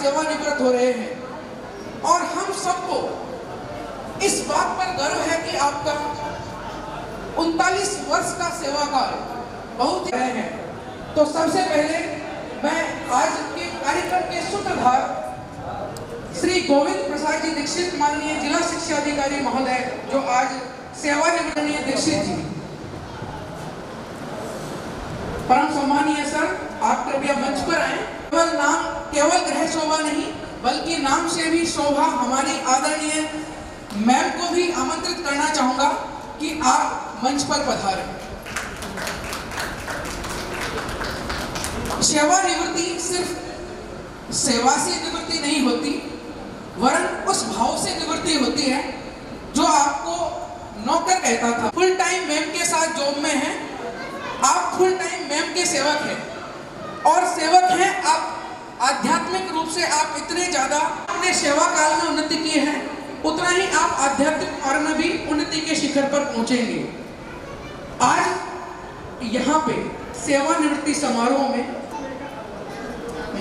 सेवानिवृत्त हो रहे हैं और हम सबको इस बात पर गर्व है कि आपका 39 वर्ष का सेवा काल बहुत रहे हैं। तो सबसे पहले मैं आज के कार्यक्रम के सूत्रधार श्री गोविंद प्रसाद जी दीक्षित माननीय जिला शिक्षा अधिकारी महोदय जो आज सेवानिवृत्त दीक्षित जी, परम सम्मानीय सर, आप कृपया मंच पर आए। केवल ग्रह शोभा नहीं बल्कि नाम से भी शोभा हमारी आदरणीय मैम को भी आमंत्रित करना चाहूंगा कि आप मंच पर पधारें। सेवानिवृत्ति सिर्फ सेवा से निवृत्ति नहीं होती वरन उस भाव से निवृत्ति होती है जो आपको नौकर कहता था। फुल टाइम मैम के साथ जॉब में हैं, आप फुल टाइम मैम के सेवक हैं और सेवक हैं आप। आध्यात्मिक रूप से आप इतने ज्यादा अपने सेवा काल में उन्नति किए हैं, उतना ही आप आध्यात्मिक मार्ग में भी उन्नति के शिखर पर पहुंचेंगे। आज यहाँ पे सेवानिवृत्ति समारोह में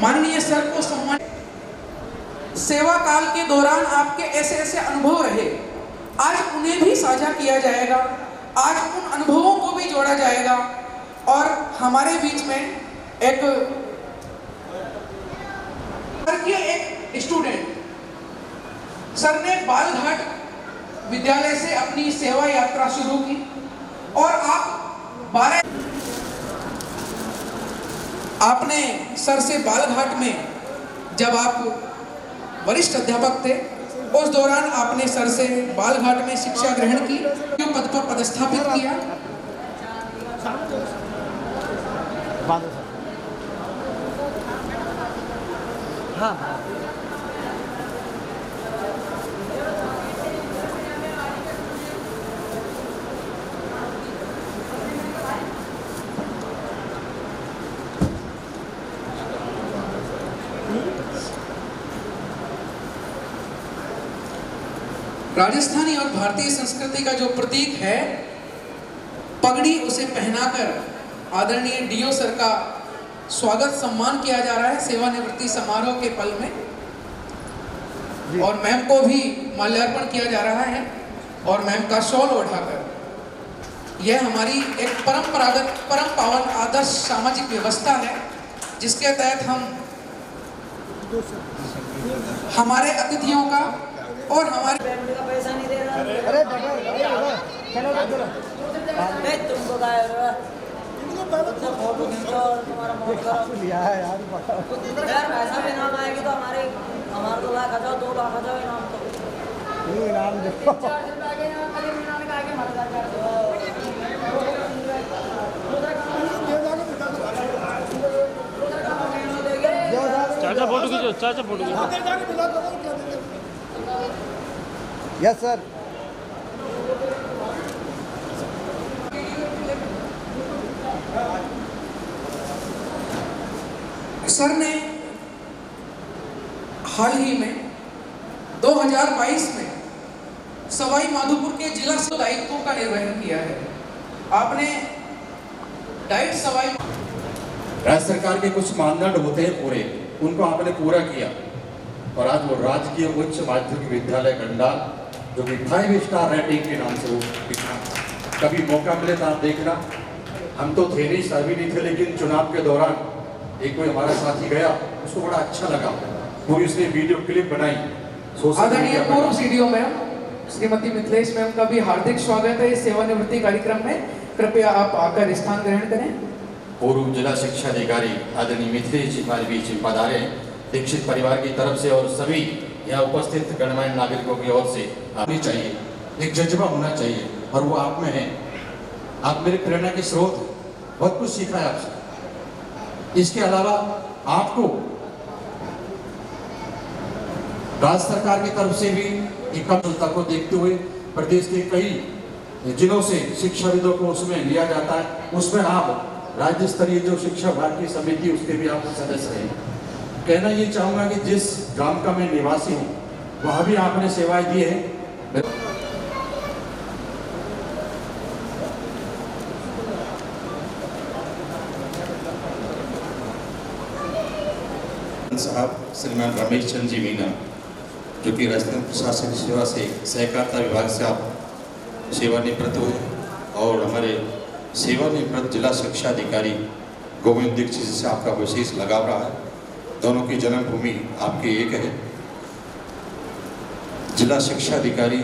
माननीय सर को सम्मान, सेवा काल के दौरान आपके ऐसे ऐसे अनुभव रहे, आज उन्हें भी साझा किया जाएगा, आज उन अनुभवों को भी जोड़ा जाएगा। और हमारे बीच में एक स्टूडेंट सर ने बालघाट विद्यालय से अपनी सेवा यात्रा शुरू की और आपने सर से बालघाट में जब आप वरिष्ठ अध्यापक थे उस दौरान आपने सर से बालघाट में शिक्षा ग्रहण की, जो पद पर पदस्थापित किया। हाँ राजस्थानी और भारतीय संस्कृति का जो प्रतीक है पगड़ी, उसे पहनाकर आदरणीय डीओ सर का स्वागत सम्मान किया जा रहा है सेवानिवृत्ति समारोह के पल में, और मैम को भी माल्यार्पण किया जा रहा है और मैम का शॉल उठाकर। यह हमारी एक परंपरागत परम पावन आदर्श सामाजिक व्यवस्था है जिसके तहत हम हमारे अतिथियों का और हमारे पैसा नहीं दे रहा। अरे तुमको फोटो खींचो और तुम्हारा मोट करो लिया है यार पैसा भी इनाम आएगी तो हमारे 2 लाख आ जाओ, 2 लाख आ जाओ इनाम। तो इनाम देखो चाचा फोटो खींचो, चाचा फोटो खींचो। Yes sir. सर ने हाल ही में 2022 में सवाई माधोपुर के जिला दायित्वों का निर्वहन किया है। आपने डाइट सवाई राज्य सरकार के कुछ मानदंड होते हैं पूरे, उनको आपने पूरा किया और आज वो राजकीय उच्च माध्यमिक विद्यालय गंडाल जो कि 5 स्टार रेटिंग के नाम से वो दिखा। कभी मौका मिले तो आप देखना। हम तो थे नहीं, सभी नहीं थे, लेकिन चुनाव के दौरान एक कोई हमारा साथी गया, उसको बड़ा अच्छा लगा, पूरी उसने वीडियो क्लिप बनाई। आदरणीय पूर्व CDO ma'am Shrimati Mithilesh ma'am का भी हार्दिक स्वागत है इस सेवानिवृत्ति कार्यक्रम में। कृपया आप आकर स्थान ग्रहण करें। पूर्व जिला शिक्षा अधिकारी आदरणीय मिथिलेश जी हमारे बीच पधारे दीक्षित परिवार की तरफ से और सभी यहाँ उपस्थित गणमान्य नागरिकों की ओर से आनी चाहिए, एक जज्बा होना चाहिए और वो आप में है। आप मेरे प्रेरणा के स्रोत हैं, बहुत कुछ सीखा है आपसे। इसके अलावा आपको राज्य सरकार की तरफ से भी एक कमजोरता को देखते हुए प्रदेश के कई जिलों से शिक्षाविदों को उसमें लिया जाता है, उसमें आप राज्य स्तरीय जो शिक्षा विभाग की समिति उसके भी आप सदस्य हैं। कहना ये चाहूंगा कि जिस गांव का मैं निवासी हूँ वहाँ भी आपने सेवाएं दी है। साहब श्रीमान रमेश चंद्र जी मीना, जो कि राजस्थान प्रशासनिक सेवा से सहकारिता विभाग से आप सेवानिवृत्त हुए, और हमारे सेवानिवृत्त जिला शिक्षा अधिकारी गोविंद दीक्षित से आपका विशेष लगाव रहा है। दोनों की जन्मभूमि आपकी एक है। जिला शिक्षा अधिकारी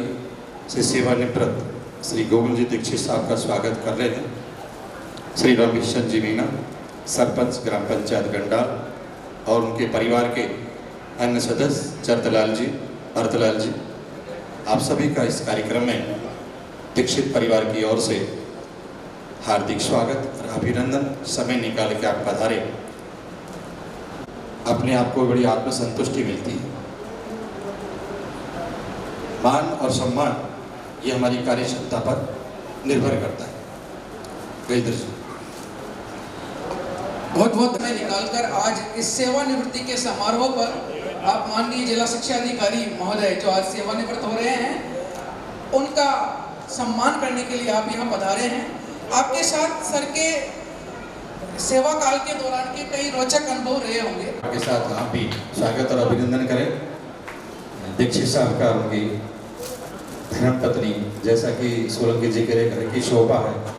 से सेवानिवृत्त श्री गोविंद जी दीक्षित साहब का स्वागत कर रहे हैं। श्री रमेश चंद्र जी मीना, सरपंच ग्राम पंचायत गंडाल, और उनके परिवार के अन्य सदस्य चरतलाल जी, अर्थलाल जी, आप सभी का इस कार्यक्रम में दीक्षित परिवार की ओर से हार्दिक स्वागत और अभिनंदन। समय निकाल के आप पधारे, अपने आप को बड़ी आत्मसंतुष्टि मिलती है। मान और सम्मान ये हमारी कार्यक्षमता पर निर्भर करता है। बहुत बहुत समय निकालकर आज इस सेवानिवृत्ति के समारोह पर आप माननीय जिला शिक्षा अधिकारी महोदय जो आज सेवानिवृत्त हो रहे हैं, उनका सम्मान करने के लिए आप यहाँ पधारे हैं। आपके साथ सर के सेवा काल के दौरान के कई रोचक अनुभव रहे होंगे। आपके साथ आप भी स्वागत और अभिनंदन करें दीक्षित साहब का। उनकी धर्मपत्नी, जैसा कि सोलंकी जी के घर की शोभा है,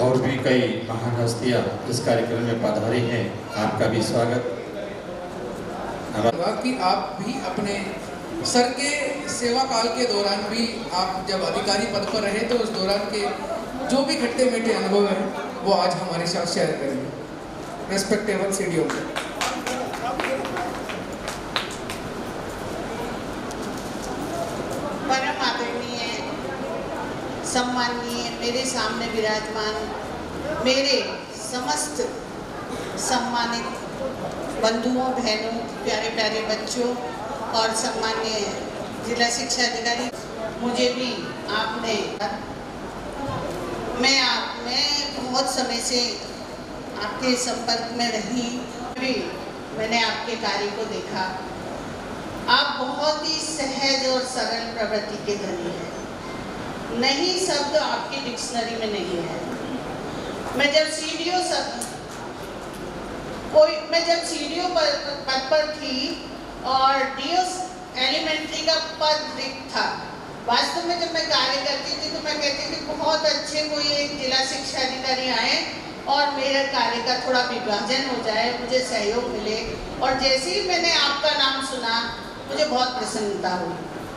और भी कई महान हस्तियां इस कार्यक्रम में पधारी हैं। आपका भी स्वागत। कि आप भी अपने सर के सेवा काल के दौरान भी आप जब अधिकारी पद पर रहे तो उस दौरान के जो भी खट्टे मीठे अनुभव हैं वो आज हमारे साथ शेयर करेंगे। रेस्पेक्टेबल सीडीओ, परम आदरणीय सम्माननीय मेरे सामने विराजमान मेरे समस्त सम्मानित बंधुओं, बहनों, प्यारे प्यारे बच्चों और सम्मानीय जिला शिक्षा अधिकारी, मुझे भी आपने, मैं बहुत समय से आपके संपर्क में रही, भी मैंने आपके कार्य को देखा। आप बहुत ही सहज और सरल प्रवृत्ति के धनी हैं। नहीं शब्द आपकी डिक्शनरी में नहीं है। मैं जब सीडीओ पद पर थी और डीओ एलिमेंट्री का पद रिक्त था, वास्तव में जब मैं कार्य करती थी तो मैं कहती थी बहुत अच्छे कोई एक जिला शिक्षा अधिकारी आए और मेरे कार्य का थोड़ा विभाजन हो जाए, मुझे सहयोग मिले। और जैसे ही मैंने आपका नाम सुना मुझे बहुत प्रसन्नता हुई,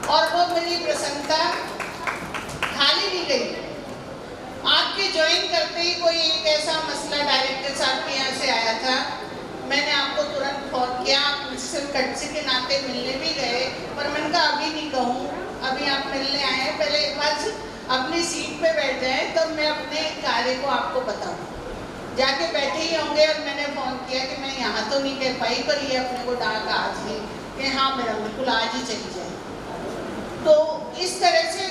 और वो मेरी प्रसन्नता खाली नहीं गई। आपके ज्वाइन करते ही कोई एक ऐसा मसला डायरेक्टर साहब के यहाँ से आया था, मैंने आपको तुरंत फोन किया। आप मुझसे कच्चे के नाते मिलने भी गए, पर मैंने कहा अभी नहीं कहूँ, अभी आप मिलने आए हैं, पहले एक बार अपनी सीट पे बैठ जाए तब मैं अपने कार्य को आपको बताऊँ। जाके बैठे ही होंगे और मैंने फोन किया कि मैं यहाँ तो नहीं कह पाई, पर ये अपने को डाक आज ही कि हाँ मेरा बिल्कुल आज ही चली जाए। तो इस तरह से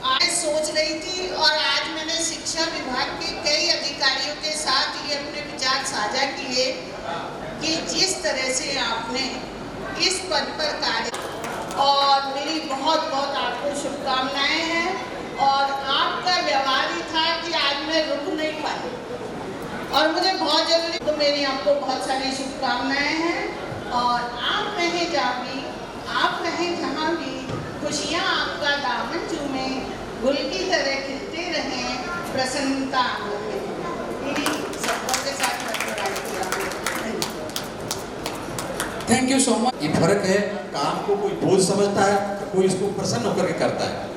आज सोच रही थी, और आज मैंने शिक्षा विभाग के कई अधिकारियों के साथ ये अपने विचार साझा किए कि जिस तरह से आपने इस पद पर कार्य, और मेरी बहुत बहुत आपको शुभकामनाएं हैं। और आपका व्यवहार ही था कि आज मैं रुक नहीं पाई और मुझे बहुत जरूरी, तो मेरी आपको बहुत सारी शुभकामनाएं हैं। और आप कहीं जहाँ भी खुशियाँ आपका दामन चूमे, गुल की तरह खिलते रहें, प्रसन्नता मेरी सबों के साथ थैंक यू सो मच। ये फर्क है, काम को कोई बोझ समझता है तो कोई इसको प्रसन्न होकर के करता है।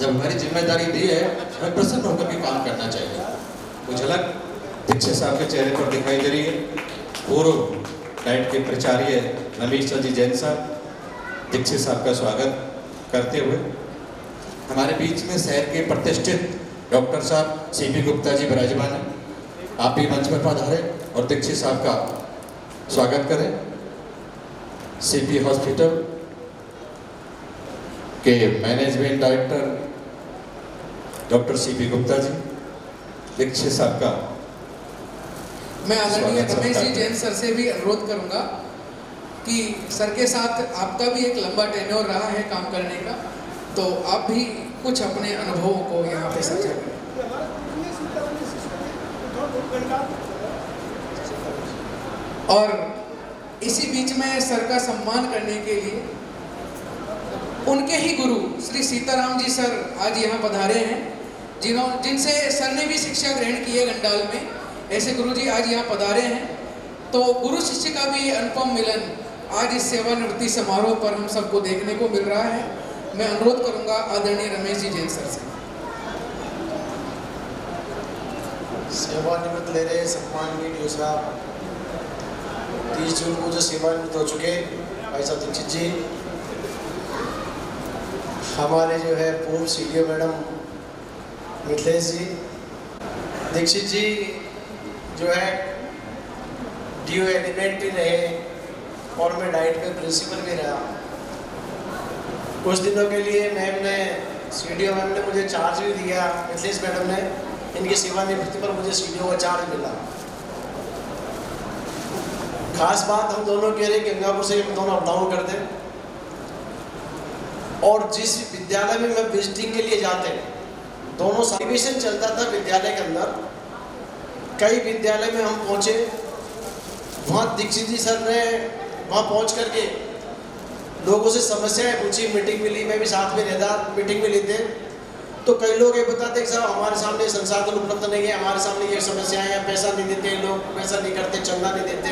जब हमारी जिम्मेदारी दी है हमें प्रसन्न होकर के काम करना चाहिए। वो झलक दीक्षित साहब के चेहरे पर दिखाई दे रही है। पूर्व लाइट के प्राचार्य रमेश चंद्र जी जैन साहब दीक्षित साहब का स्वागत करते हुए हमारे बीच में शहर के प्रतिष्ठित डॉक्टर साहब सीपी गुप्ता जी विराजमान हैं। आप भी मंच पर पधारे और दीक्षित साहब का स्वागत करें। सीपी हॉस्पिटल के management director doctor CP Gupta ji, Dikshit साहब का मैं आदरणीय रमेश जी जैन सर से भी अनुरोध करूंगा कि सर के साथ आपका भी एक लंबा टेन्योर रहा है काम करने का, तो आप भी कुछ अपने अनुभवों को यहाँ पे साझा करें। और इसी बीच में सर का सम्मान करने के लिए उनके ही गुरु श्री सीताराम जी सर आज यहाँ पधारे हैं, जिनसे सर ने भी शिक्षा ग्रहण की है गंडाल में। ऐसे गुरु जी आज यहाँ पधारे हैं, तो गुरु शिष्य का भी अनुपम मिलन आज इस सेवानिवृत्ति समारोह पर हम सबको देखने को मिल रहा है। मैं अनुरोध करूंगा आदरणीय रमेश जी जैन सर से। सेवानिवृत्त ले रहे सम्माननीय डी साहब, 30 जून को जो सेवानिवृत्त हो चुके भाई साहब दीक्षित जी, हमारे जो है पूर्व सीडीओ मैडम मिथिलेश जी, दीक्षित जी जो है डीओ एलिमेंट्री रहे और मैं डाइट में प्रिंसिपल भी रहा। कुछ दिनों के लिए मैम ने सीडीओ मैम ने मुझे चार्ज भी दिया, मिथिलेश मैडम ने, इनकी सेवानिवृत्ति पर मुझे सीडीओ का चार्ज मिला। खास बात हम दोनों कह रहे गंगापुर से हम दोनों अप डाउन करते, और जिस विद्यालय में मैं विजिटिंग के लिए जाते दोनों एडमिशन चलता था विद्यालय के अंदर। कई विद्यालय में हम पहुंचे, वहाँ दीक्षित जी सर ने वहाँ पहुंच करके लोगों से समस्याएं पूछी, मीटिंग में ली, मैं भी साथ में रहता, मीटिंग में लेते। तो कई लोग ये बताते कि साहब हमारे सामने संसाधन उपलब्ध नहीं है, हमारे सामने ये समस्याएं हैं, पैसा नहीं देते लोग, पैसा नहीं करते, चंदा नहीं देते।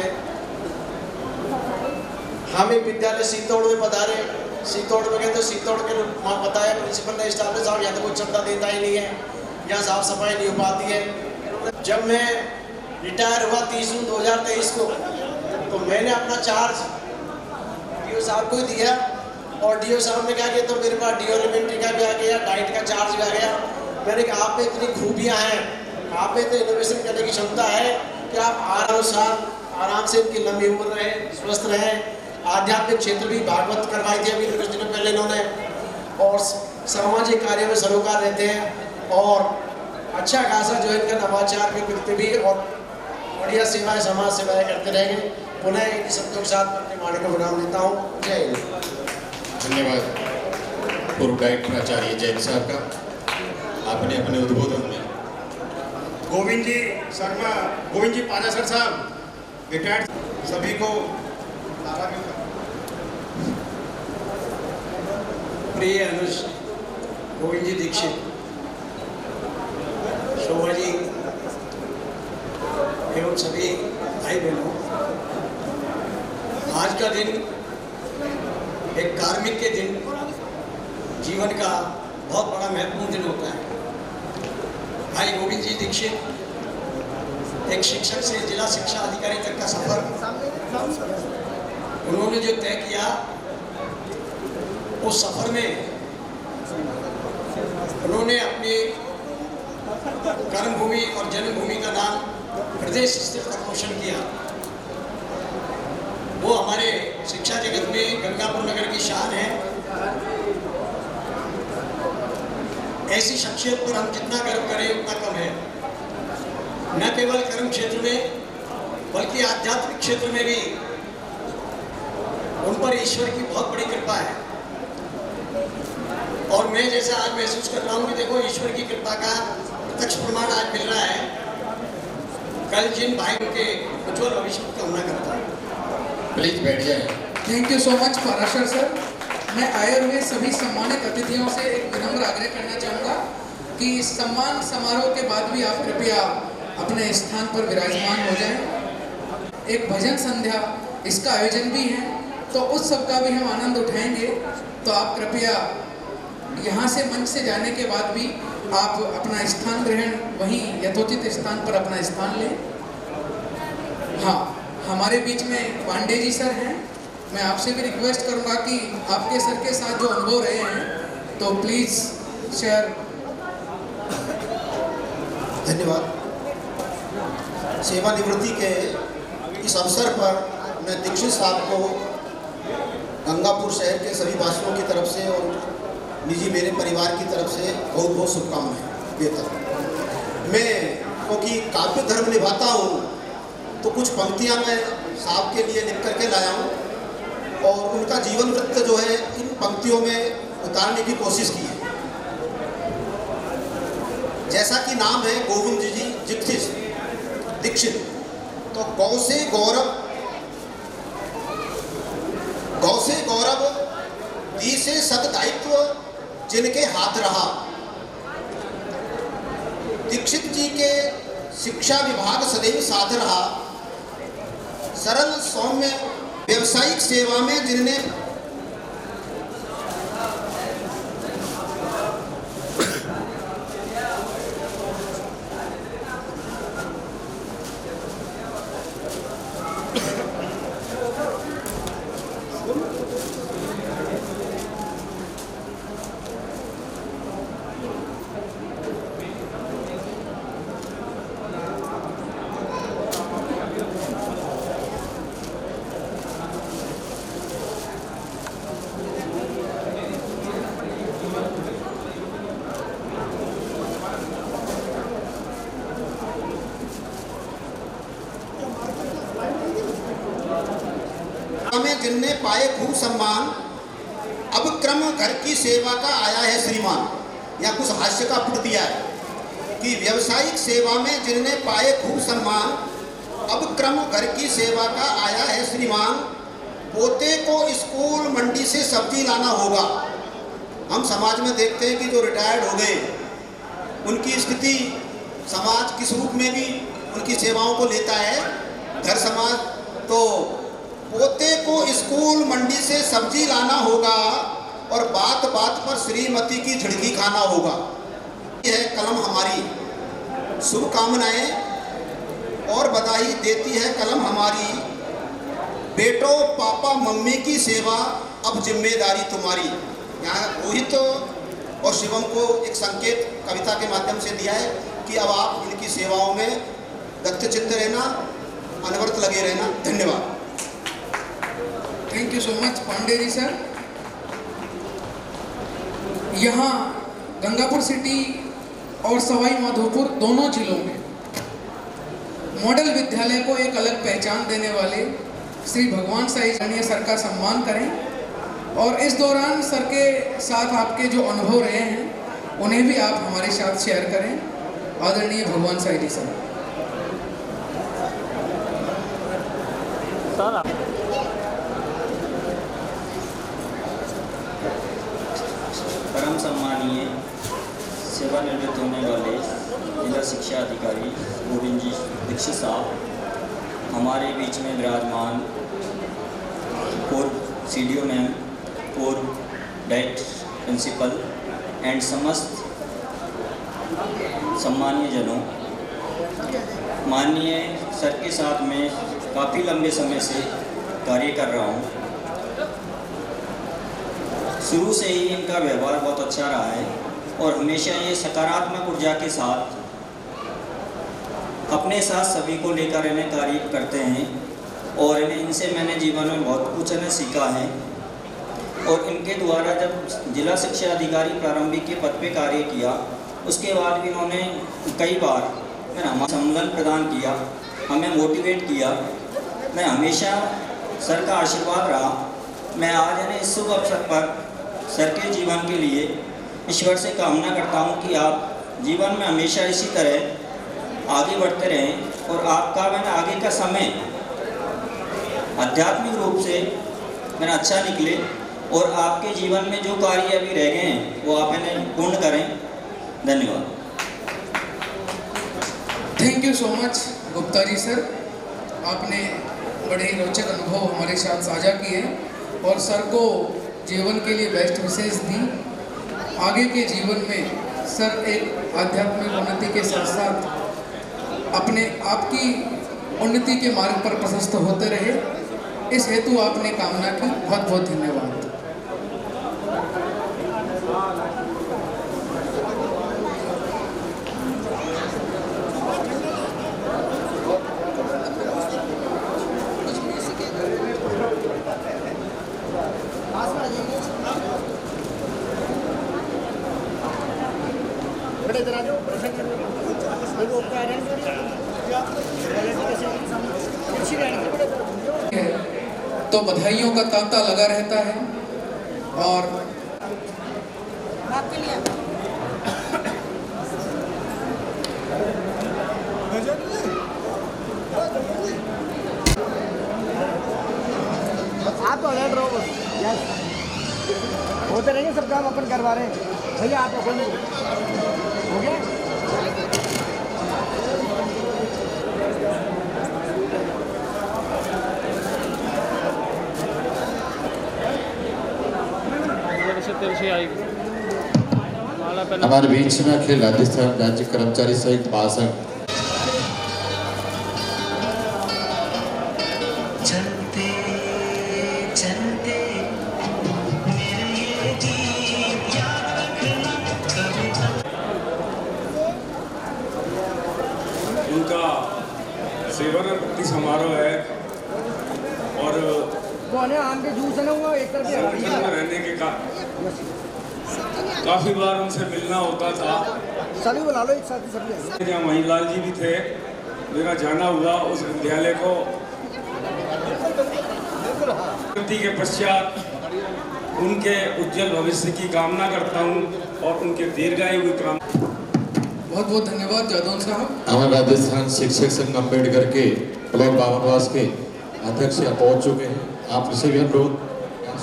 हम एक विद्यालय सीतौड़ में पधारे, सीतौड़ में गए तो सीतौड़ के वहाँ बताया प्रिंसिपल ने, स्टाफ ने, साहब यहाँ तो कोई चंदा देता ही नहीं है, यहाँ साफ सफाई नहीं हो पाती है। जब मैं रिटायर हुआ 30 जून 2023 को, तो मैंने अपना चार्ज डीओ साहब को ही दिया, और डीओ साहब ने कहा कि तो मेरे पास डीओ एलिमेंट्री का भी आ गया, डाइट का चार्ज भी आ गया। मैंने कहा आप में इतनी खूबियाँ हैं, आप में तो इनोवेशन करने की क्षमता है कि आप 8 साल आराम से इनकी लंबी उम्र रहे, स्वस्थ रहे। आध्यात्मिक क्षेत्र भी भागवत करवाई थी अभी कुछ दिनों पहले इन्होंने, और सामाजिक कार्यों में सरोकार रहते हैं, और अच्छा खासा जो है इनका नवाचार के प्रति भी और बढ़िया सेवाएं, समाज सेवाएं करते रहेंगे। पुनः इन शब्दों के साथ अपने वाणी को विराम देता हूँ। जय हिंद। धन्यवाद पूर्व डाइट प्राचार्य जैन साहब का। आपने अपने उद्बोधन में गोविंद जी शर्मा, गोविंद जी पाजासर साहब रिटायर्ड, सभी को प्रिय अनुज गोविंद जी दीक्षित, शोभा जी एवं सभी भाई बहनों, आज का दिन एक कार्मिक के दिन जीवन का बहुत बड़ा महत्वपूर्ण दिन होता है। भाई गोविंद जी दीक्षित एक शिक्षक से जिला शिक्षा अधिकारी तक का सफर उन्होंने जो तय किया, उस सफर में उन्होंने अपनी कर्मभूमि और जन्मभूमि का नाम प्रदेश स्तर तक रोशन किया। वो हमारे शिक्षा जगत में गंगापुर नगर की शान है। ऐसी शख्सियत पर हम जितना गर्व करें उतना कम है। न केवल कर्म क्षेत्र में बल्कि आध्यात्मिक क्षेत्र में भी उन पर ईश्वर की बहुत बड़ी कृपा है। और मैं जैसा आज महसूस कर रहा हूँ कि देखो ईश्वर की कृपा का प्रत्यक्ष प्रमाण आज मिल रहा है। कल जिन भाइयों के उज्ज्वल भविष्य की कामना करता हूँ। प्लीज बैठ जाए। Thank you so much Parashar sir. मैं आए हुए सभी सम्मानित अतिथियों से एक विनम्र आग्रह करना चाहूँगा कि इस सम्मान समारोह के बाद भी आप कृपया अपने स्थान पर विराजमान हो जाएं। एक भजन संध्या इसका आयोजन भी है, तो उस सब का भी हम आनंद उठाएंगे। तो आप कृपया यहाँ से मंच से जाने के बाद भी आप अपना स्थान ग्रहण वहीं यथोचित स्थान पर अपना स्थान लें। हाँ, हमारे बीच में पांडे जी सर हैं। मैं आपसे भी रिक्वेस्ट करूंगा कि आपके सर के साथ जो अनुभव रहे हैं तो प्लीज शेयर। धन्यवाद। सेवानिवृत्ति के इस अवसर पर मैं दीक्षित साहब को गंगापुर शहर के सभी वासियों की तरफ से और निजी मेरे परिवार की तरफ से बहुत बहुत शुभकामनाएं देता हूँ। मैं क्योंकि काव्य धर्म निभाता हूँ तो कुछ पंक्तियाँ मैं साहब के लिए लिख करके लाया हूँ। और उनका जीवन वृत्त जो है इन पंक्तियों में उतारने की कोशिश की है। जैसा कि नाम है गोविंद जी दीक्षित, तो गौ से गौरव दी से सद दायित्व जिनके हाथ रहा। दीक्षित जी के शिक्षा विभाग सदैव साथ रहा। सरल सौम्य व्यवसायिक सेवा में जिनने में जिनने पाए खूब सम्मान, अब क्रम घर की सेवा का आया है श्रीमान। या कुछ हास्य का पुट दिया है कि व्यवसायिक सेवा में जिनने पाए खूब सम्मान, अब क्रम घर की सेवा का आया है श्रीमान। पोते को स्कूल मंडी से सब्जी लाना होगा। हम समाज में देखते हैं कि जो रिटायर्ड हो गए उनकी स्थिति समाज किस रूप में भी उनकी सेवाओं को लेता है, घर समाज। तो पोते को स्कूल मंडी से सब्जी लाना होगा और बात बात पर श्रीमती की झिड़की खाना होगा। यह है कलम हमारी, शुभकामनाएं और बधाई देती है कलम हमारी। बेटो पापा मम्मी की सेवा अब जिम्मेदारी तुम्हारी। यहाँ रोहित और शिवम को एक संकेत कविता के माध्यम से दिया है कि अब आप इनकी सेवाओं में दत्तचित्त रहना, अनवरत लगे रहना। धन्यवाद। Thank you so much Pandey ji sir. यहाँ गंगापुर सिटी और सवाई माधोपुर दोनों जिलों में मॉडल विद्यालय को एक अलग पहचान देने वाले श्री भगवान साई जानिए सर का सम्मान करें और इस दौरान सर के साथ आपके जो अनुभव रहे हैं उन्हें भी आप हमारे साथ शेयर करें। आदरणीय भगवान साई जी सर। परम सम्मानीय सेवानिवृत्त होने वाले जिला शिक्षा अधिकारी गोविंद जी दीक्षित साहब, हमारे बीच में विराजमान पूर्व CDO मैम, पूर्व डाइट प्रिंसिपल एंड समस्त सम्मानीय जनों, माननीय सर के साथ में काफ़ी लंबे समय से कार्य कर रहा हूँ। शुरू से ही इनका व्यवहार बहुत अच्छा रहा है और हमेशा ये सकारात्मक ऊर्जा के साथ अपने साथ सभी को लेकर इन्हें कार्य करते हैं और इनसे मैंने जीवन में बहुत कुछ इन्हें सीखा है। और इनके द्वारा जब जिला शिक्षा अधिकारी प्रारंभिक के पद पे कार्य किया उसके बाद भी इन्होंने कई बार हमें सम्मान प्रदान किया, हमें मोटिवेट किया। मैं हमेशा सर का आशीर्वाद रहा। मैं आज इन्हें इस शुभ अवसर पर सर के जीवन के लिए ईश्वर से कामना करता हूं कि आप जीवन में हमेशा इसी तरह आगे बढ़ते रहें और आपका मैंने आगे का समय आध्यात्मिक रूप से मेरा अच्छा निकले और आपके जीवन में जो कार्य अभी रह गए हैं वो आप इन्हें पूर्ण करें। धन्यवाद। Thank you so much Gupta ji sir. आपने बड़े ही रोचक अनुभव हमारे साथ साझा किए और सर को जीवन के लिए बेस्ट विशेष दी। आगे के जीवन में सर एक आध्यात्मिक उन्नति के साथ साथ अपने आपकी उन्नति के मार्ग पर प्रशस्त होते रहे, इस हेतु आपने कामना की। बहुत बहुत धन्यवाद। तो बधाइयों का तांता लगा रहता है। और आप तो अलर्ट रहो बस। यस, होते रहेंगे सब काम अपन करवा रहे हैं भैया। आप हो गया। हमारे बीच में अखिल राजस्थान राज्य कर्मचारी संयुक्त महासंघ उनका सेवानिवृत्ति समारोह है और आम के जूस है ना, वो एक तरफ संगठन में रहने के काफी बार उनसे मिलना होता था। सभी बुला लो एक साथ सभी। जहाँ महिलाल जी भी थे, मेरा जाना हुआ उस विद्यालय को के पश्चात उनके उज्जवल भविष्य की कामना करता हूँ और उनके दीर्घायु की कामना। बहुत बहुत धन्यवाद जादौन साहब। हमारे राजस्थान शिक्षक संघ अम्बेडकर के ब्लॉक बावनवास के अध्यक्ष यहाँ पहुँच चुके हैं। आप इसे भी अनुरोध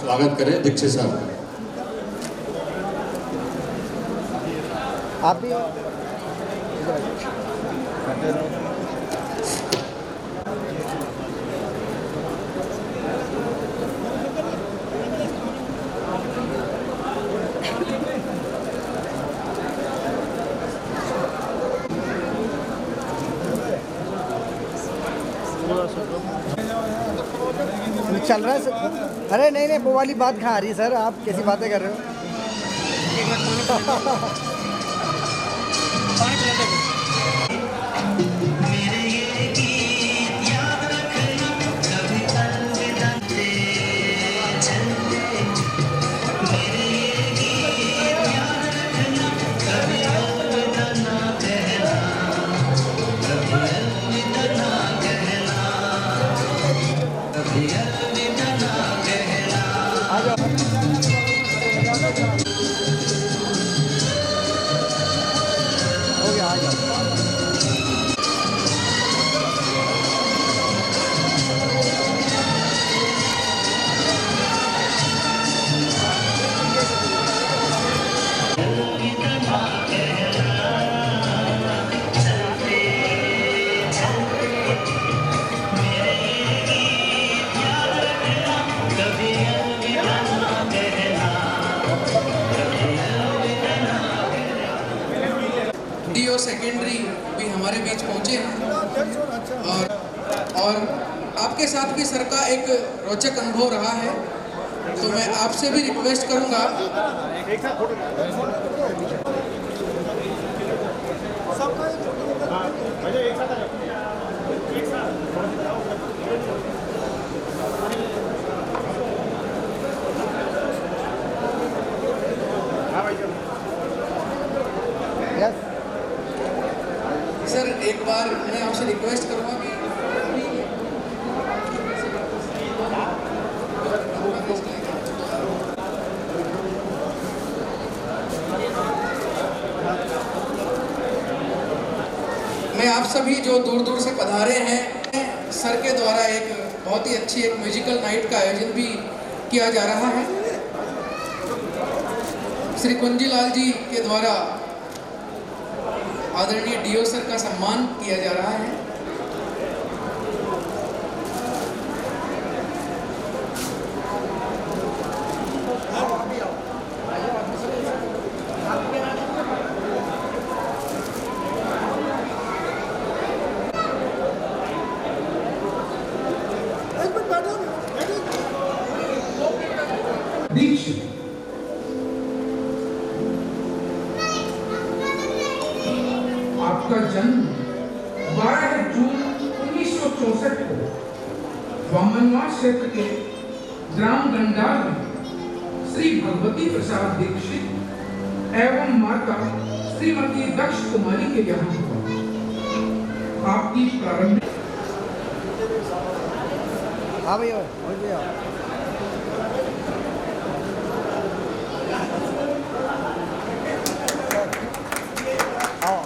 स्वागत करें दीक्षित साहब। आप भी चल रहा है सर। अरे नहीं नहीं, वो वाली बात कहाँ आ रही है सर? आप कैसी बातें कर रहे हो? डीओ सेकेंडरी भी हमारे बीच पहुंचे हैं और आपके साथ भी सर का एक रोचक अनुभव रहा है, तो मैं आपसे भी रिक्वेस्ट करूंगा सर, एक बार मैं आपसे रिक्वेस्ट करूंगा कि मैं आप सभी जो दूर दूर से पधारे हैं, सर के द्वारा एक बहुत ही अच्छी एक म्यूजिकल नाइट का आयोजन भी किया जा रहा है। श्री कुंजीलाल जी के द्वारा आदरणीय डीओ सर का सम्मान किया जा रहा है। आपका जन्म 12 जून 1964 को वामनवास क्षेत्र के ग्राम गंडार में श्री भगवती प्रसाद दीक्षित एवं माता श्रीमती दक्ष कुमारी के यहाँ हुआ। आपकी प्रारंभिक हाँ भैया और भैया आओ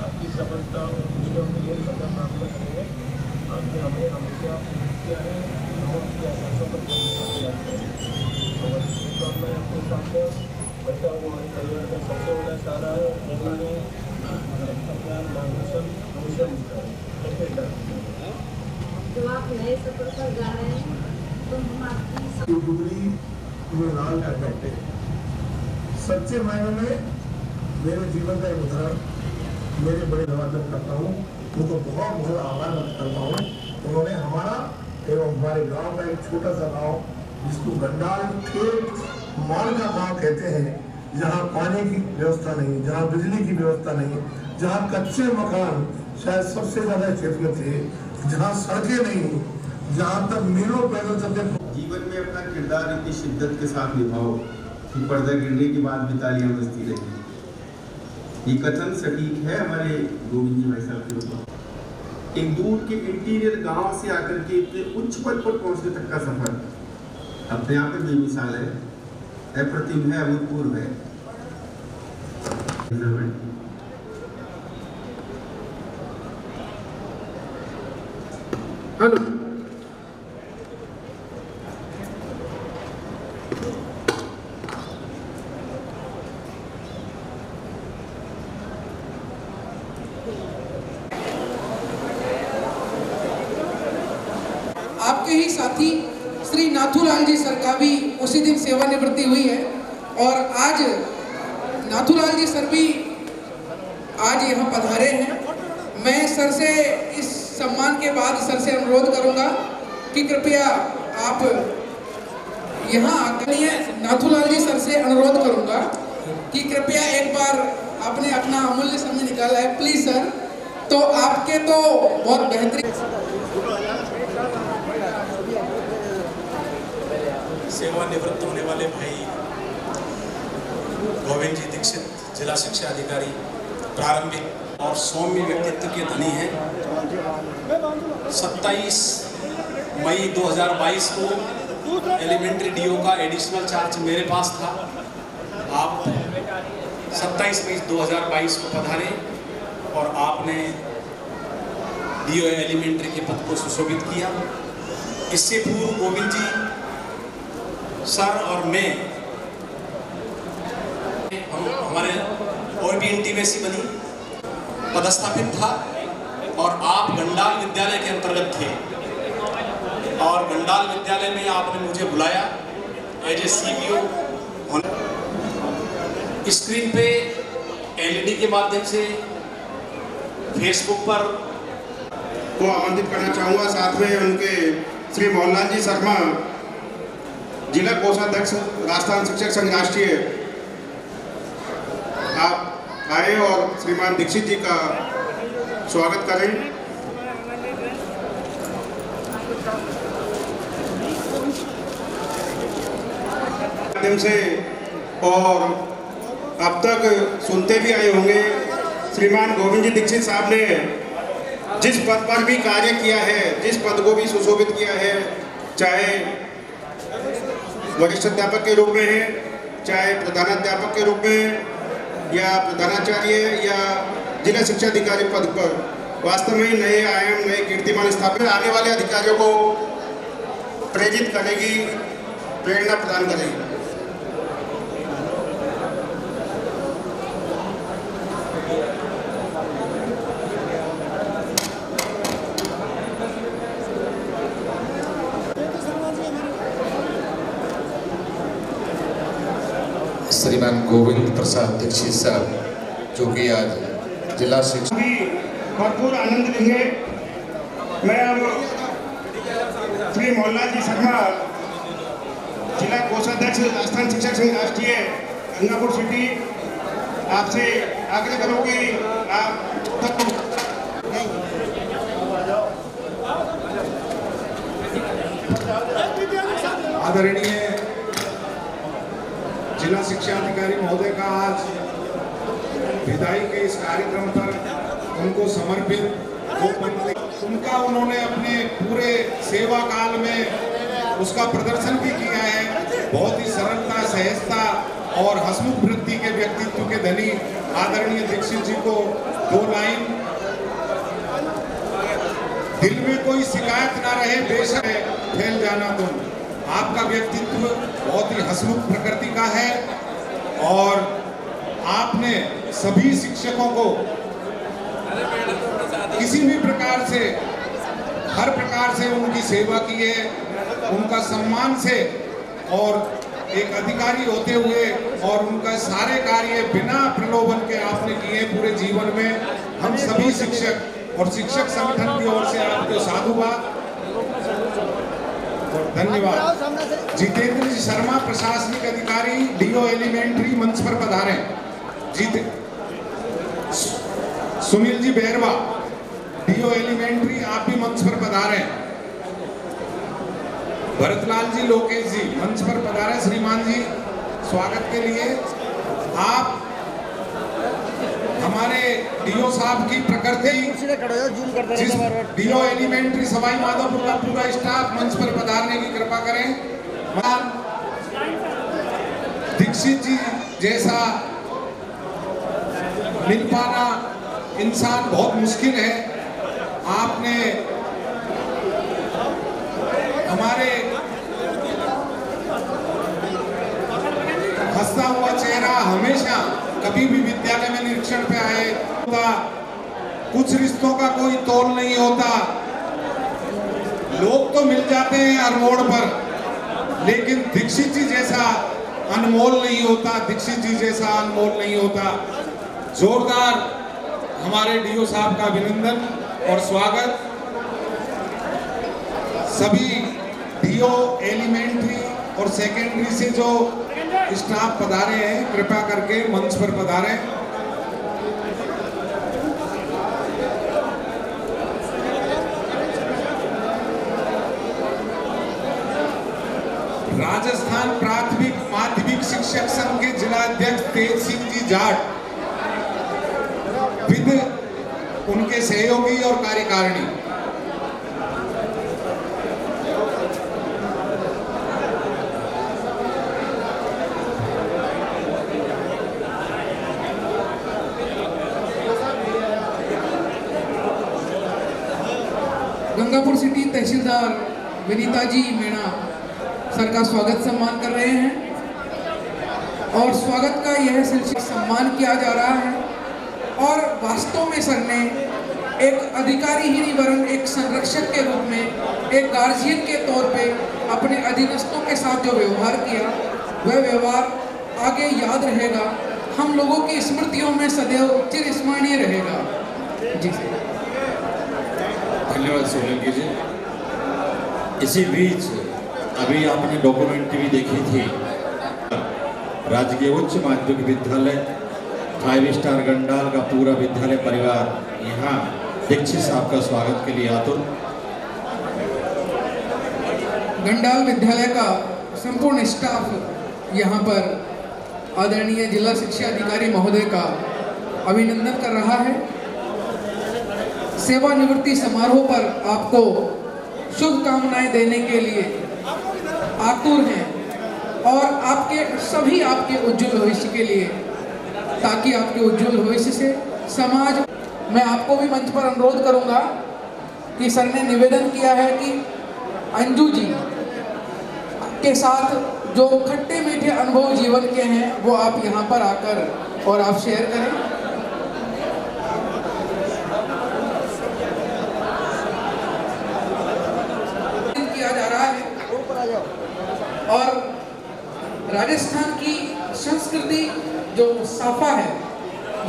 आपकी सफलता जीवन में ये सफल प्राप्त करेंगे। आपने हमें हमेशा किया है और किया सफल और मैं आपके सामने बैठा हूँ। हमारे परिवार का सबसे बड़ा सारा है उन्होंने अपना मार्गदर्शन हमेशा मिलता है। जब आप नए सफर पर जा रहे हैं तो हम आपकी डुगरी में लाल कर बैठे सच्चे मायने में मेरे जीवन का एक उदाहरण मेरे बड़े धन्यवाद करता हूँ, उनको बहुत बहुत आभार व्यक्त करता हूँ। उन्होंने हमारा एवं हमारे गांव का एक छोटा सा गांव जिसको गंडाल खेत माल का गांव कहते हैं, जहाँ पानी की व्यवस्था नहीं, जहाँ बिजली की व्यवस्था नहीं, जहाँ कच्चे मकान शायद सबसे ज्यादा क्षेत्र में थे, जहाँ सड़कें नहीं, जहाँ तक मीलों पैदल चलते। जीवन में अपना किरदार इतनी शिद्दत के साथ निभाओ कि पर्दा गिरने के बाद भी तालियां बजती रही। ये कथन सटीक है हमारे गोविंद जी भाई साहब के ऊपर। एक दूर के इंटीरियर गांव से आकर के इतने उच्च पद पर पहुंचने तक का सफर अपने आप में बेमिसाल है, अप्रतिम है, अभूतपूर्व है। हेलो आपके ही साथी श्री नाथूलाल जी सर का भी उसी दिन सेवानिवृत्ति हुई है और आज नाथूलाल जी सर भी आज यहाँ पधारे हैं। मैं सर से इस सम्मान के बाद सर से अनुरोध करूंगा कि कृपया आप यहाँ आकर नाथूलाल जी सर से अनुरोध करूंगा कि कृपया एक बार आपने अपना अमूल्य समय निकाला है, प्लीज सर। तो आपके तो बहुत बेहतरीन सेवानिवृत्त होने वाले भाई गोविंद जी दीक्षित जिला शिक्षा अधिकारी प्रारंभिक और सौम्य व्यक्तित्व के धनी हैं। 27 मई 2022 को एलिमेंट्री डीओ का एडिशनल चार्ज मेरे पास था। आप 27 मई 2022 को पधारे और आपने डीओ एलिमेंट्री के पद को सुशोभित किया। इससे पूर्व गोविंद जी सर और मैं हमारे और भी इंटीमेसी बनी, पदस्थापित था और आप गंडाल विद्यालय के अंतर्गत थे और गंडाल विद्यालय में आपने मुझे बुलाया एज ए सीबीओ। स्क्रीन पे एलईडी के माध्यम से फेसबुक पर को आमंत्रित करना चाहूँगा। साथ में उनके श्री मोहनलाल जी शर्मा जिला कोषाध्यक्ष राजस्थान शिक्षक संघ राष्ट्रीय, आप आए और श्रीमान दीक्षित जी का स्वागत करें। माध्यम से और अब तक सुनते भी आए होंगे, श्रीमान गोविंद जी दीक्षित साहब ने जिस पद पर भी कार्य किया है, जिस पद को भी सुशोभित किया है, चाहे वरिष्ठ अध्यापक के रूप में है, चाहे प्रधानाध्यापक के रूप में या प्रधानाचार्य या जिला शिक्षा अधिकारी पद पर, वास्तव में नए आयाम, नए कीर्तिमान स्थापित आने वाले अधिकारियों को प्रेरित करेगी, प्रेरणा प्रदान करेगी। श्रीमान गोविंद प्रसाद दीक्षित साहब जो कि आज जिला शिक्षा भरपूर आनंद लेंगे। मैं अब श्री मोहनलाल जी शर्मा जिला कोषाध्यक्ष राजस्थान शिक्षक संघ राष्ट्रीय गंगापुर सिटी, आपसे आग्रह करूँ कि आप आदरणीय जिला शिक्षा अधिकारी महोदय का आज विदाई के इस कार्यक्रम पर उनको समर्पित उनका उन्होंने अपने पूरे सेवा काल में उसका प्रदर्शन भी किया है। बहुत ही सरलता, सहजता और हंसमुख वृत्ति के व्यक्तित्व के धनी आदरणीय दीक्षित जी को 2 लाइन, दिल में कोई शिकायत ना रहे बेशक फैल जाना तुम। आपका व्यक्तित्व बहुत ही हंसमुख प्रकृति का है और आपने सभी शिक्षकों को किसी भी प्रकार से, हर प्रकार से उनकी सेवा की है, उनका सम्मान से और एक अधिकारी होते हुए और उनका सारे कार्य बिना प्रलोभन के आपने किए पूरे जीवन में। हम सभी शिक्षक और शिक्षक संगठन की ओर से आपको साधुवाद और धन्यवाद। जितेंद्र जी शर्मा, प्रशासनिक अधिकारी, डीओ एलिमेंट्री, मंच पर पधारें। सुनील जी बैरवा, डीओ एलिमेंट्री, आप भी मंच पर पधारें। भरतलाल जी, लोकेश जी मंच पर पधारें। श्रीमान जी, स्वागत के लिए आप हमारे डीओ साहब की प्रकृति, डीओ एलिमेंट्री सवाई माधोपुर का पूरा स्टाफ मंच पर पधारने की कृपा करें। दीक्षित जी जैसा मिल पाना इंसान बहुत मुश्किल है। आपने हमारे हंसता हुआ चेहरा हमेशा कभी भी विद्यालय में निरीक्षण पे आए। कुछ रिश्तों का कोई तोल नहीं होता। लोग तो मिल जाते हैं हर मोड़ पर, लेकिन दीक्षित जी जैसा अनमोल नहीं होता, दीक्षित जी जैसा अनमोल नहीं होता। जोरदार हमारे डीओ साहब का अभिनंदन और स्वागत। सभी डीओ एलिमेंट्री और सेकेंडरी से जो स्टाफ पधारे हैं कृपया करके मंच पर पधारें। राजस्थान प्राथमिक माध्यमिक शिक्षक संघ के जिला अध्यक्ष तेज सिंह जी जाट, विद उनके सहयोगी और कार्यकारिणी। गंगापुर सिटी तहसीलदार विनीता जी मीणा सर का स्वागत सम्मान कर रहे हैं और स्वागत का यह सिलसिला सम्मान किया जा रहा है। और वास्तव में सर ने एक अधिकारी ही नहीं वरन एक संरक्षक के रूप में, एक गार्जियन के तौर पे अपने अधीनस्थों के साथ जो व्यवहार किया वह व्यवहार आगे याद रहेगा, हम लोगों की स्मृतियों में सदैव चिरस्मरणीय रहेगा। जी धन्यवाद सोलंकी जी। इसी बीच अभी आपने डॉक्यूमेंट्री भी देखी थी। राजकीय उच्च माध्यमिक विद्यालय 5 स्टार गंडाल का पूरा विद्यालय परिवार यहाँ दीक्षित साहब का स्वागत के लिए आतुर। गंडाल विद्यालय का संपूर्ण स्टाफ यहाँ पर आदरणीय जिला शिक्षा अधिकारी महोदय का अभिनंदन कर रहा है। सेवानिवृत्ति समारोह पर आपको शुभकामनाएं देने के लिए आतुर हैं और आपके उज्जवल भविष्य के लिए, ताकि आपके उज्जवल भविष्य से समाज। मैं आपको भी मंच पर अनुरोध करूंगा कि सर ने निवेदन किया है कि अंजू जी के साथ जो खट्टे मीठे अनुभव जीवन के हैं वो आप यहाँ पर आकर और आप शेयर करें। किया जा रहा है और राजस्थान की संस्कृति जो साफा है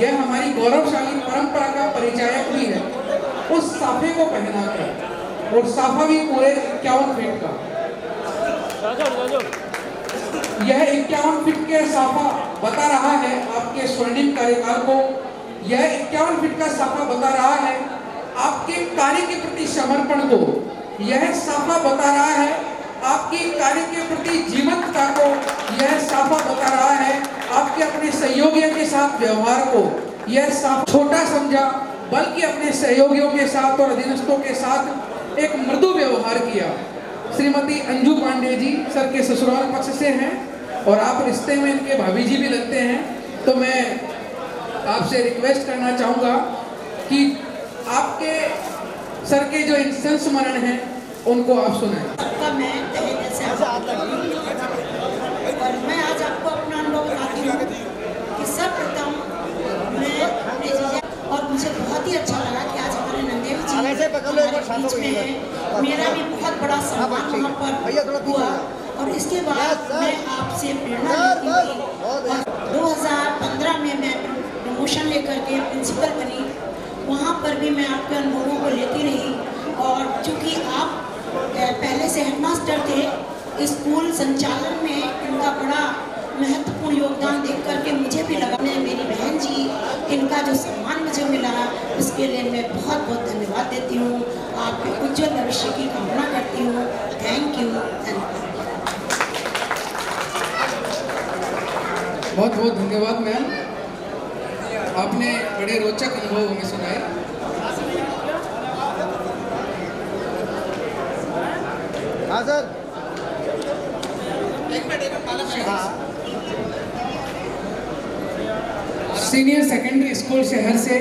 यह हमारी गौरवशाली परंपरा का परिचायक भी है। उस साफे को पहनाकर, और साफा भी पूरे 51 फीट का, यह 51 फीट के साफा बता रहा है आपके स्वर्णिम कार्यकाल को। यह 51 फीट का साफा बता रहा है आपके कार्य के प्रति समर्पण को। यह साफा बता रहा है आपकी कार्य के प्रति जीवंतता को यह साफा बता रहा है। आपके अपने सहयोगियों के साथ व्यवहार को यह साफ छोटा समझा, बल्कि अपने सहयोगियों के साथ और अधीनस्थों के साथ एक मृदु व्यवहार किया। श्रीमती अंजू पांडे जी सर के ससुराल पक्ष से हैं और आप रिश्ते में इनके भाभी जी भी लगते हैं, तो मैं आपसे रिक्वेस्ट करना चाहूँगा कि आपके सर के जो इन संस्मरण हैं उनको आप सुनाएं। सबका मैं तहे दिल से और मैं आज आपको अपना अनुभव बताती हूँ कि सर्वप्रथम मैं अपने जीजा और मुझे बहुत ही अच्छा लगा कि आज हमारे नंदेव जी हमारे बीच में हैं। मेरा भी बहुत बड़ा सम्मान वहाँ पर हुआ और इसके बाद मैं आपसे प्रेरणा लेती थी। 2015 में मैं प्रमोशन लेकर के प्रिंसिपल बनी, वहाँ पर भी मैं आपके अनुभवों को लेती रही और चूँकि आप पहले से हेडमास्टर थे, स्कूल संचालन में इनका बड़ा महत्वपूर्ण योगदान देख करके मुझे भी लगा। मेरी बहन जी, इनका जो सम्मान मुझे मिला उसके लिए मैं बहुत बहुत धन्यवाद देती हूँ। आपके उज्जवल भविष्य की कामना करती हूँ। Thank you. बहुत बहुत धन्यवाद मैम, आपने बड़े रोचक अनुभव हमें सुनाए। हाँ सर। सीनियर सेकेंडरी स्कूल शहर से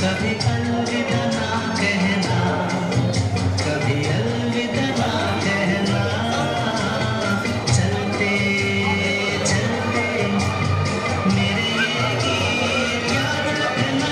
कभी अलविदा ना कहना, कभी अलविदा ना कहना, चलते चलते मेरे ये गीत याद रखना।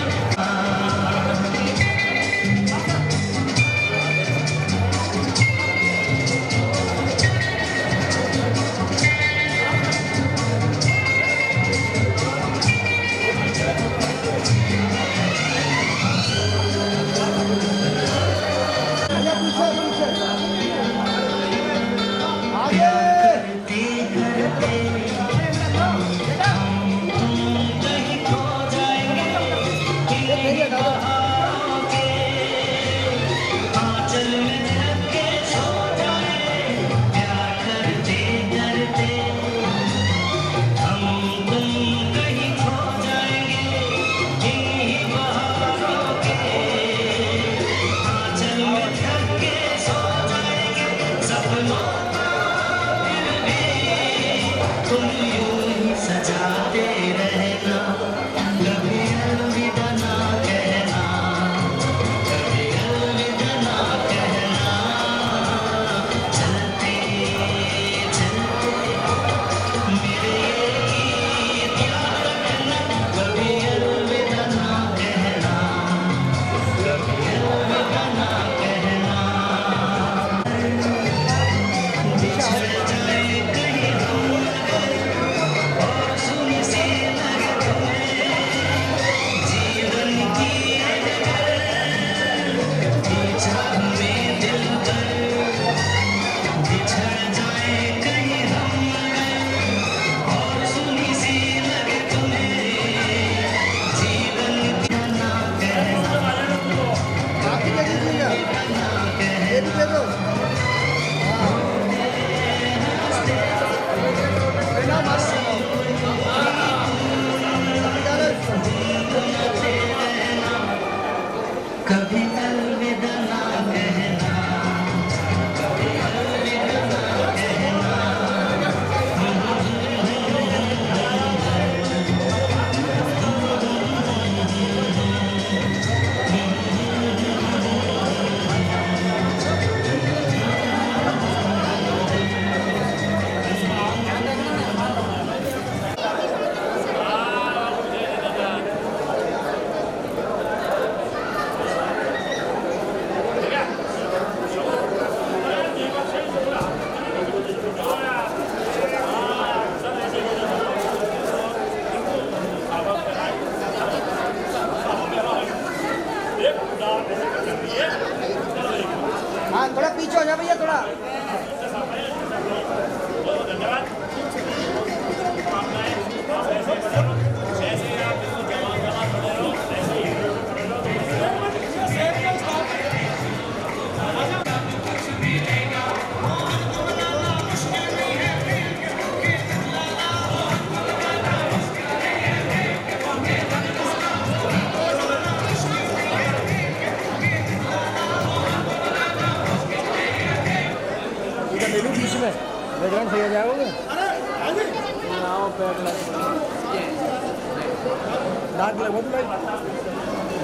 डार्क लगवा दो लाइट,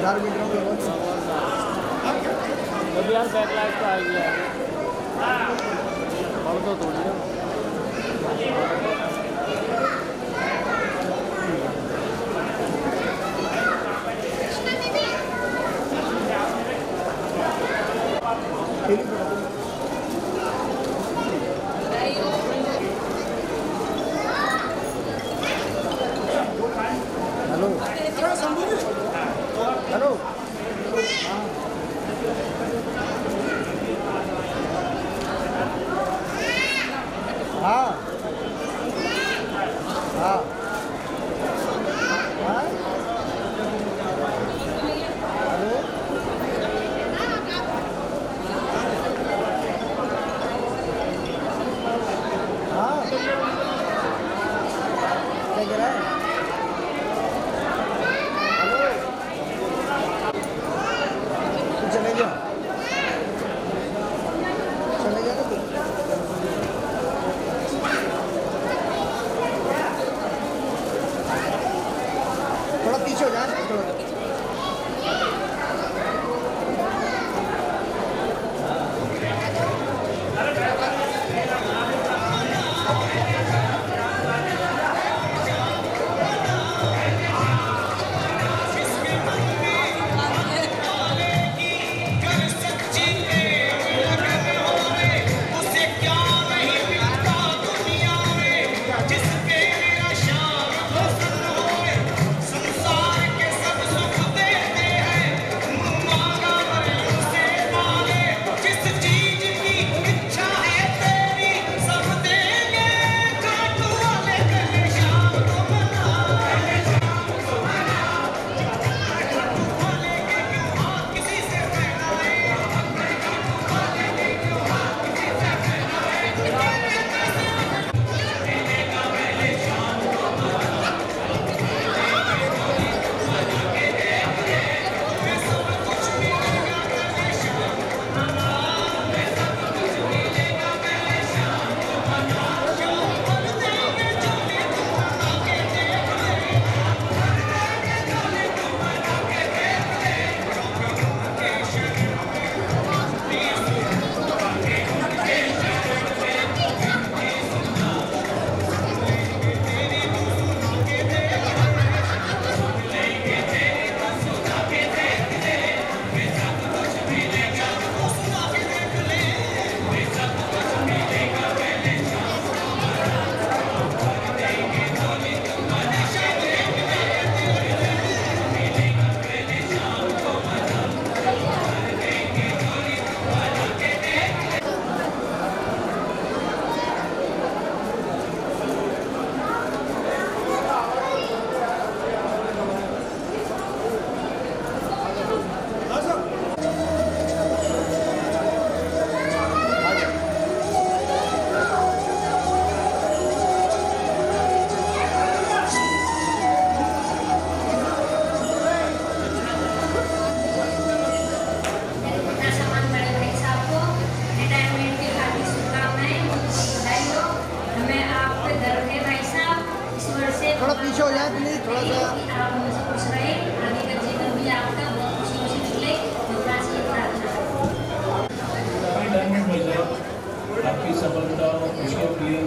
डार्क बैकग्राउंड लगवा दो। अब यार बैकलाइट तो आ गया और तो थोड़ी है। हेलो हेलो हाँ हाँ हाँ हेलो हाँ क्या कह रहा है? चले गया ना तू। थोड़ा पीछे हो जाए थोड़ा। थोड़ा पीछे हो जाए प्लीज, थोड़ा सा। आपकी सफलता और खुशी के लिए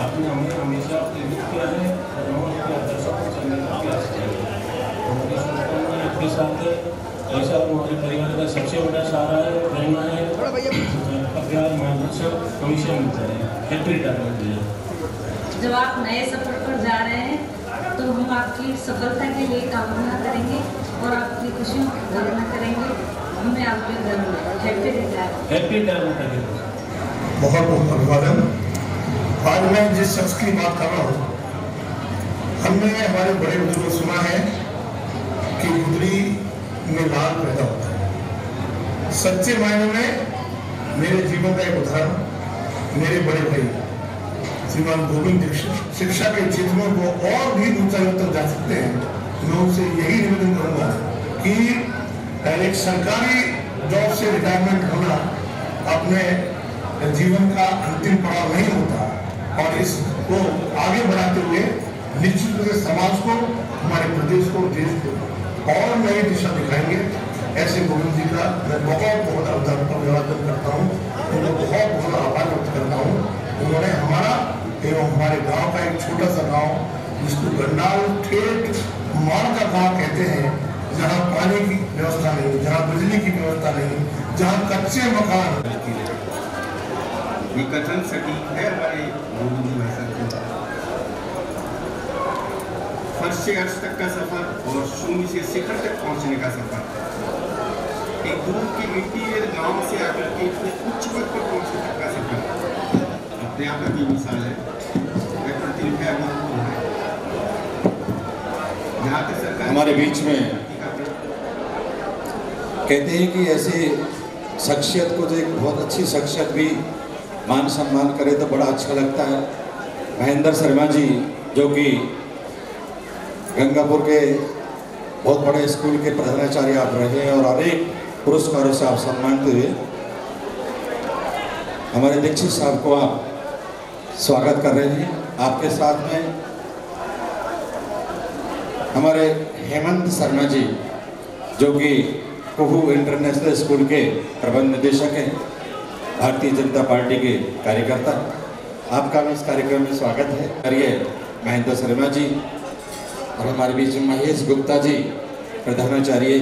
आपने हमें हमेशा प्रेरित किया है और हम आपके आदर्शों को चलने का प्रयास किया है। हमारी शुभकामनाएं आपके साथ है। ऐसा हमारे परिवार का सबसे बड़ा सहारा है, प्रेरणा है, प्यार मार्गदर्शन हमेशा मिलता है। Happy retirement day. जब आप नए सफर पर जा रहे हैं तो हम आपकी सफलता के लिए कामना करेंगे और आपकी खुशियों की कामना करेंगे। हमें आपके घर में हैप्पी रिटायरमेंट। बहुत बहुत अभिवादन। आज मैं जिस शख्स की बात कर रहा हूँ, हमने हमारे बड़े बुजुर्ग सुना है कि गुदड़ी में लाल पैदा होता है। सच्चे मायने में मेरे जीवन का एक उदाहरण मेरे बड़े भाई श्रीमान गोविंद दीक्षित शिक्षा के क्षेत्र में वो और भी ऊंचाई तक जा सकते हैं। मैं उनसे यही निवेदन करूंगा कि एक सरकारी जॉब से रिटायरमेंट होना अपने जीवन का अंतिम पड़ाव नहीं होता और इसको आगे बढ़ाते हुए निश्चित रूप से समाज समाज को, हमारे प्रदेश को, देश को और नई दिशा दिखाएंगे। ऐसे गोविंद जी का मैं बहुत अभिवादन करता हूँ, उनको बहुत आभार व्यक्त करता हूँ। उन्होंने हमारा एवं हमारे गांव का एक छोटा सा गांव जिसको गंडाल ठेठ मार का गांव कहते हैं, जहाँ पानी की व्यवस्था नहीं, जहाँ बिजली की व्यवस्था नहीं, जहाँ कच्चे मकान। ये कथन सटीक है हमारे गोविंद जी भाई साहब का। फर्श से अर्श तक का सफर और शून्य से शिखर तक पहुंचने का सफर, एक दूर की इंटीरियर गांव से आकर के उच्च पद पर पहुंचने तक का सफर अपने आप में भी मिसाल है। वह प्रतिनिधि अभी है जहाँ तक सरकार हमारे बीच में कहते हैं कि ऐसे शख्सियत को, जो एक बहुत अच्छी शख्सियत भी मान सम्मान करे तो बड़ा अच्छा लगता है। महेंद्र शर्मा जी जो कि गंगापुर के बहुत बड़े स्कूल के प्रधानाचार्य आप रहे हैं और अनेक पुरस्कारों से आप सम्मानित हुए। हमारे दीक्षित साहब को आप स्वागत कर रहे हैं। आपके साथ में हमारे हेमंत शर्मा जी जो कि कुहू इंटरनेशनल स्कूल के प्रबंध निदेशक हैं, भारतीय जनता पार्टी के कार्यकर्ता। आपका भी इस कार्यक्रम में स्वागत है। करिए महेंद्र शर्मा जी और हमारे बीच में महेश गुप्ता जी प्रधानाचार्य,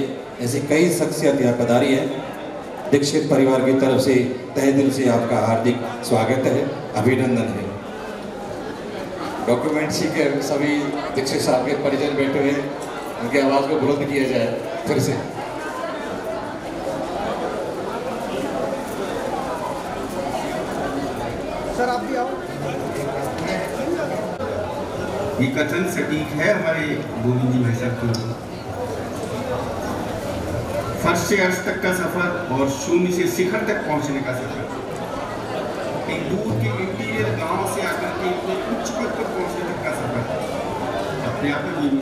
ऐसी कई शख्सियत यहाँ पधारी है। दीक्षित परिवार की तरफ से तहे दिल से आपका हार्दिक स्वागत है, अभिनंदन है। डॉक्यूमेंट्री के सभी दीक्षित साहब के परिजन बैठे हुए, उनकी आवाज़ को बुलंद किया जाए फिर से। सर आप भी आओ। ये कथन सटीक है हमारे गोविंद जी भाई साहब का। फर्श से अर्श तक का सफर और शून्य से शिखर तक पहुंचने का सफर, एक दूर के इंटीरियर गांव से आकर के उच्च पद पर पहुंचने तक का सफर अपने आप में